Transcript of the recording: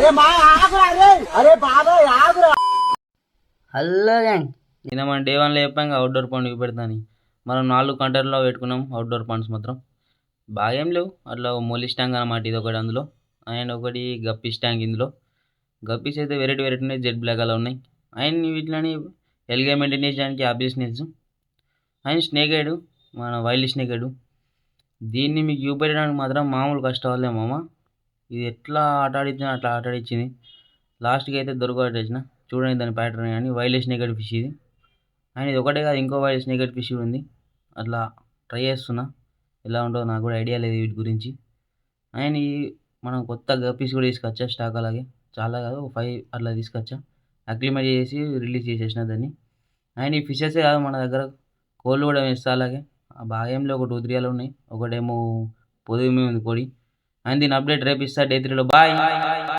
Hello gang, నిన్న మనం day 1లో చెప్పాం అవుట్డోర్ పండు పెడతాని. మనం 4 కంటైనర్లో పెట్టుకున్నాం అవుట్డోర్ పండ్స్ మాత్రం బాగా ఏం లేవు. అట్లా మొలిష్ ట్యాంక్ అన్నమాట, ఇది ఒకటి అందులో, అండ్ ఒకటి గప్పీస్ ట్యాంక్. ఇందులో గప్పీస్ అయితే వెరైటీ ఉన్నాయి, జెడ్ బ్లాక్ అలా ఉన్నాయి. అండ్ వీటిని ఎల్గా మెయింటైన్ చేయడానికి obvious needs. And snake head, మన వైల్డ్ స్నేక్ హెడ్, దీన్ని మీకు చూపెట్టడానికి మాత్రం మామూలు కష్టవాళ్ళే మామ. ఇది ఎట్లా ఆట ఆడించినా అట్లా ఆట ఆడించింది. లాస్ట్కి అయితే దొరకబట్టేసిన. చూడండి దాని ప్యాటర్న్ కానీ, వైల్డ్ స్నేక్ హెడ్ ఫిష్ ఇది. అండ్ ఇది ఒకటే కాదు, ఇంకో వైల్డ్ స్నేక్ హెడ్ ఫిష్ ఉంది. అట్లా ట్రై చేస్తున్నా, ఎలా ఉంటుందో నాకు కూడా ఐడియా లేదు వీటి గురించి. అండ్ ఈ మనం కొత్త గప్పీస్ కూడా తీసుకొచ్చా స్టాక్, అలాగే చాలా కాదు 5 అట్లా తీసుకొచ్చా. అక్లిమేట్ చేసి రిలీజ్ చేసేసిన దాన్ని. అండ్ ఈ ఫిషెస్ కాదు, మన దగ్గర కోళ్ళు కూడా వేస్తా. అలాగే బాగా ఏం లేవు, ఒక 2-3 అలా ఉన్నాయి. ఒకటేమో పొదుగు మీద ఉంది కోడి. అండ్ దీని అప్డేట్ రేపు ఇస్తా డే 3లో. బాయ్.